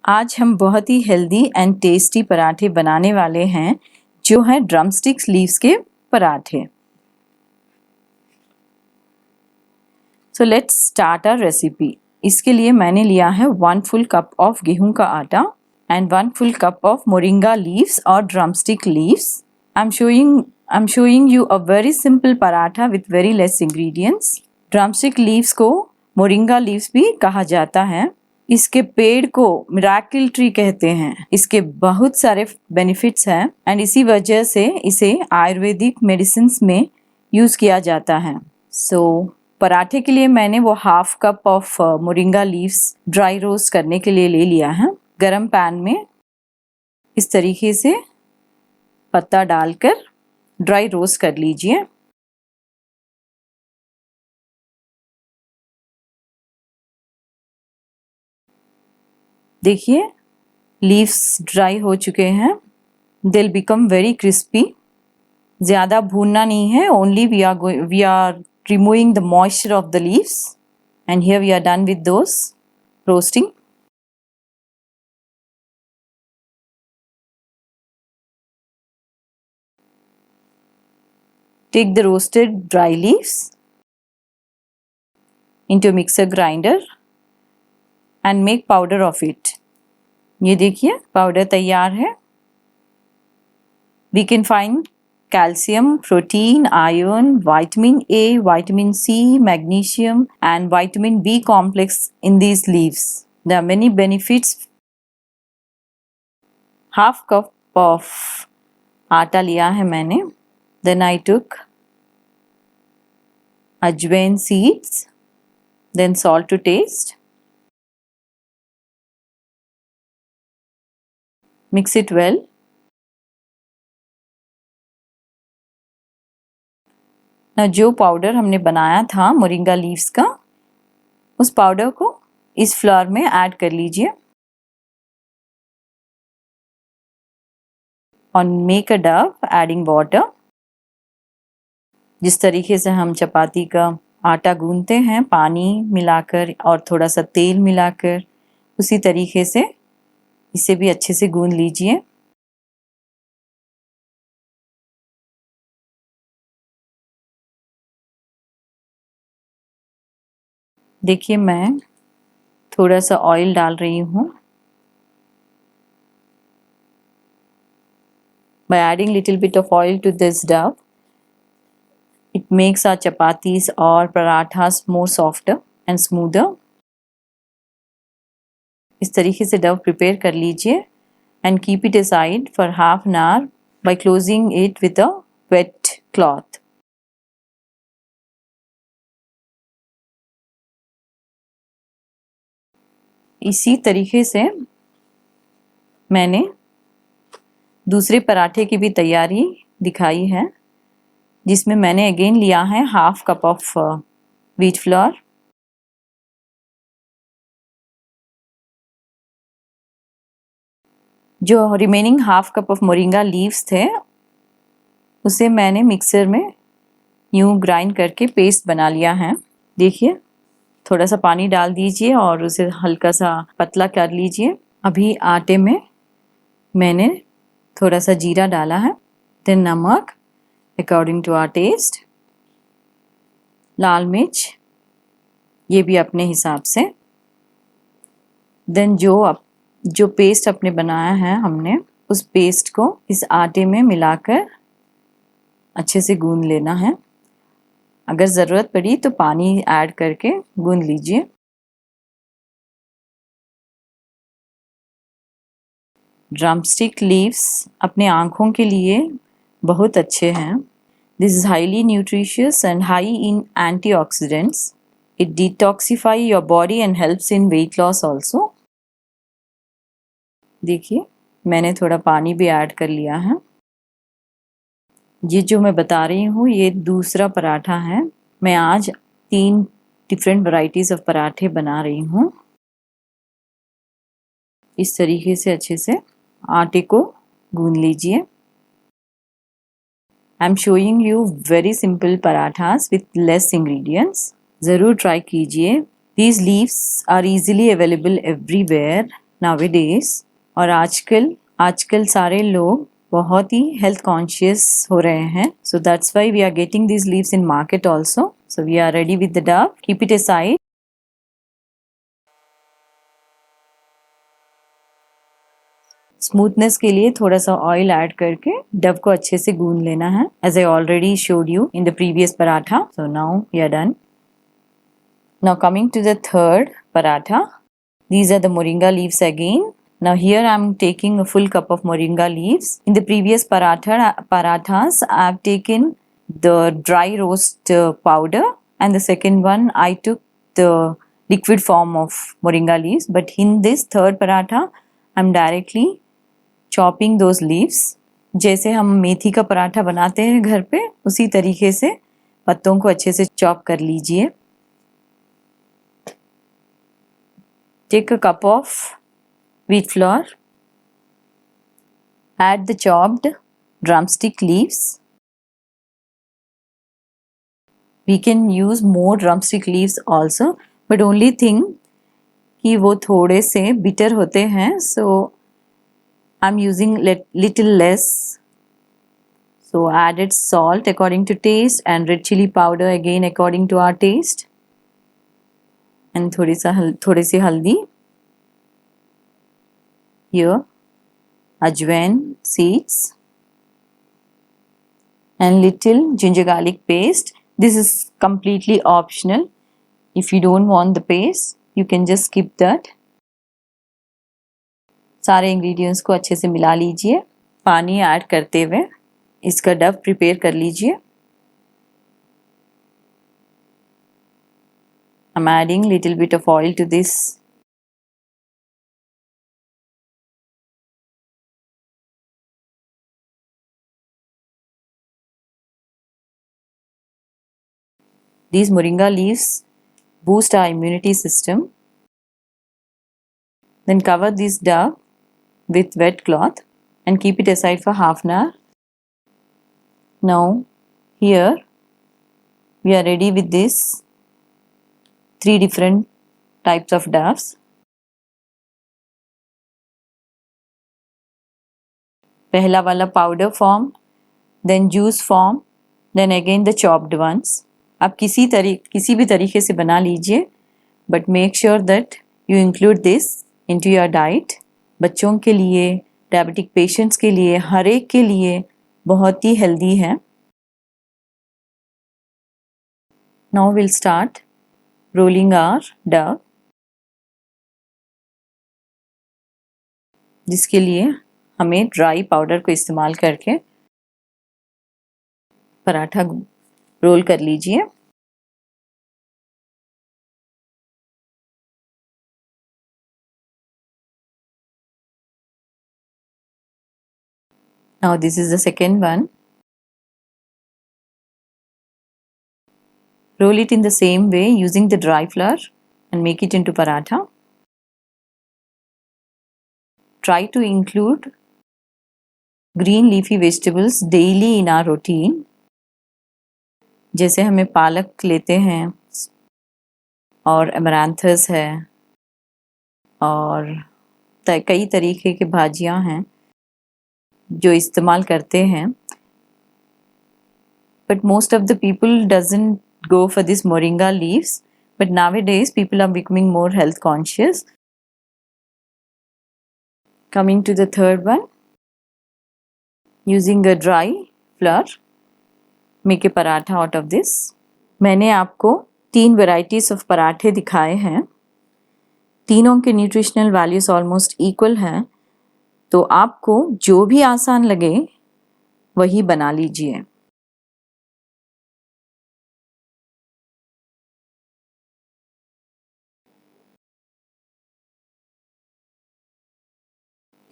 आज हम बहुत ही हेल्दी एंड टेस्टी पराठे बनाने वाले हैं जो है ड्रमस्टिक्स लीव्स के पराठे। So let's start our recipe. इसके लिए मैंने लिया है 1 फुल कप ऑफ गेहूं का आटा and 1 full cup of moringa leaves और drumstick leaves. I'm showing you a very simple paratha with very less ingredients. Drumstick leaves को मोरिंगा लीव्स भी कहा जाता है। इसके पेड़ को मिराकिल ट्री कहते हैं। इसके बहुत सारे बेनिफिट्स हैं एंड इसी वजह से इसे आयुर्वेदिक मेडिसिन्स में यूज किया जाता है। पराठे के लिए मैंने वो 1/2 cup of moringa leaves dry roast करने के लिए ले लिया है। गरम पैन में इस तरीके से पत्ता डालकर ड्राई रोस्ट कर लीजिए। देखिए लीव्स ड्राई हो चुके हैं। They'll become very crispy. ज़्यादा भूनना नहीं है, only we are removing the moisture of the leaves and here we are done with those roasting. Take the roasted dry leaves into a mixer grinder and make powder of it. ये देखिए powder तैयार है। We can find calcium, protein, iron, vitamin A, vitamin C, magnesium and vitamin B complex in these leaves. There are many benefits. 1/2 cup of आटा लिया है मैंने। Then I took ajwain seeds, then salt to taste. Mix it well. ना जो powder हमने बनाया था moringa leaves का, उस पाउडर को इस फ्लोर में ऐड कर लीजिए और make a Dove adding water. जिस तरीके से हम चपाती का आटा गूंथते हैं पानी मिलाकर और थोड़ा सा तेल मिलाकर, उसी तरीके से इसे भी अच्छे से गूंथ लीजिए। देखिए मैं थोड़ा सा ऑयल डाल रही हूँ। By adding little bit of oil to this dough, it makes our chapatis or parathas more softer and smoother. इस तरीके से डव प्रिपेयर कर लीजिए and keep it aside for half an hour by closing it with a wet cloth. इसी तरीके से मैंने दूसरे पराठे की भी तैयारी दिखाई है, जिसमें मैंने अगेन लिया है 1/2 कप ऑफ व्हीट फ्लोर। जो remaining 1/2 cup of moringa leaves थे उसे मैंने मिक्सर में यूं ग्राइंड करके पेस्ट बना लिया है। देखिए थोड़ा सा पानी डाल दीजिए और उसे हल्का सा पतला कर लीजिए। अभी आटे में मैंने थोड़ा सा जीरा डाला है, देन नमक अकॉर्डिंग टू आवर टेस्ट, लाल मिर्च ये भी अपने हिसाब से, देन जो पेस्ट अपने बनाया है हमने, उस पेस्ट को इस आटे में मिलाकर अच्छे से गूंथ लेना है। अगर ज़रूरत पड़ी तो पानी ऐड करके गूंथ लीजिए। ड्रमस्टिक लीव्स अपने आँखों के लिए बहुत अच्छे हैं। This is highly nutritious and high in antioxidants. It detoxify your body and helps in weight loss also. देखिए मैंने थोड़ा पानी भी ऐड कर लिया है। ये जो मैं बता रही हूँ ये दूसरा पराठा है। मैं आज 3 डिफरेंट वैरायटीज़ ऑफ पराठे बना रही हूँ। इस तरीके से अच्छे से आटे को गूंथ लीजिए। I am showing you very simple parathas with less ingredients. ज़रूर ट्राई कीजिए। These leaves are easily available everywhere nowadays, और आजकल सारे लोग बहुत ही हेल्थ कॉन्शियस हो रहे हैं. So that's why we are getting these leaves in market also. So we are ready with the dough. Keep it aside. Smoothness के लिए थोड़ा सा ऑयल ऐड करके डव को अच्छे से गूंद लेना है, as I already showed you in the previous paratha. So now we are done. Now coming to the third paratha, these are the moringa leaves again. Now here I am taking a full cup of moringa leaves. In the previous parathas I have taken the dry roast powder, and the second one I took the liquid form of moringa leaves. But in this third paratha I am directly chopping those leaves. जैसे हम मेथी का पराठा बनाते हैं घर पे, उसी तरीके से पत्तों को अच्छे से चॉप कर लीजिए. Take a cup of wheat flour. Add the chopped drumstick leaves. We can use more drumstick leaves also, but only thing कि वो थोड़े से bitter होते हैं, so I'm using little less. So added salt according to taste and red chili powder again according to our taste. And थोड़ी सी हल्दी. Here ajwain seeds and little ginger garlic paste. This is completely optional. If you don't want the paste, you can just skip that. सारे ingredients को अच्छे से मिला लीजिए. पानी add करते हुए इसका डव प्रिपेयर कर लीजिए. I'm adding little bit of oil to this. These moringa leaves boost our immunity system. Then cover this dough with wet cloth and keep it aside for half an hour. Now here we are ready with this 3 different types of doughs. पहला वाला powder form, then juice form, then again the chopped ones. आप किसी भी तरीके से बना लीजिए, but make sure that you include this into your diet. बच्चों के लिए, डायबिटिक पेशेंट्स के लिए, हर एक के लिए बहुत ही हेल्दी है. Now we'll start rolling our dough. जिसके लिए हमें ड्राई पाउडर को इस्तेमाल करके पराठा रोल कर लीजिए. Now this is the second one. Roll it in the same way using the dry flour and make it into paratha. Try to include green leafy vegetables daily in our routine. जैसे हमें पालक लेते हैं और अमरांथस है और कई तरीके की भाजियां हैं जो इस्तेमाल करते हैं. But most of the people doesn't go for this moringa leaves. But nowadays people are becoming more health conscious. Coming to the third one, using a dry flour, make a paratha out of this. मैंने आपको 3 varieties of पराठे दिखाए हैं. तीनों के nutritional values almost equal हैं, तो आपको जो भी आसान लगे वही बना लीजिए.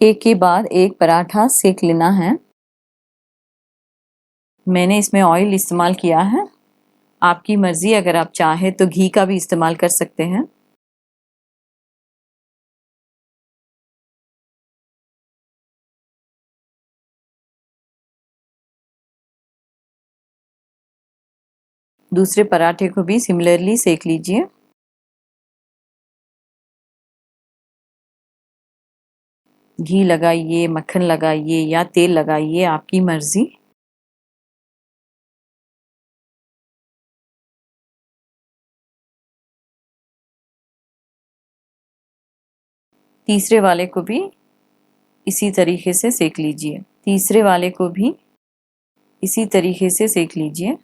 एक के बाद एक पराठा सेक लेना है. मैंने इसमें ऑयल इस्तेमाल किया है. आपकी मर्जी, अगर आप चाहें तो घी का भी इस्तेमाल कर सकते हैं. दूसरे पराठे को भी सिमिलरली सेक लीजिए. घी लगाइए, मक्खन लगाइए या तेल लगाइए, आपकी मर्जी। तीसरे वाले को भी इसी तरीके से सेक लीजिए। तीसरे वाले को भी इसी तरीके से सेक लीजिए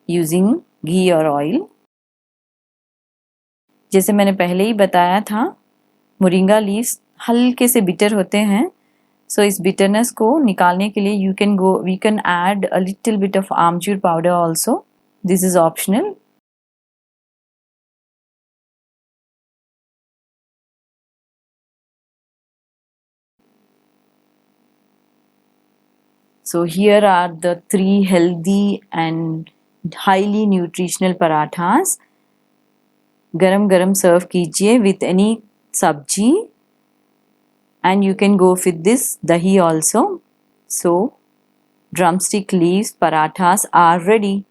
यूजिंग घी और ऑयल। जैसे मैंने पहले ही बताया था, मोरिंगा लीव्स हल्के से बिटर होते हैं, सो इस बिटरनेस को निकालने के लिए we can add a little bit of amchur powder also, this is optional. So here are the 3 healthy and highly nutritional parathas. गरम गरम सर्व कीजिए with any sabji, and you can go with this dahi also. So drumstick leaves parathas are ready.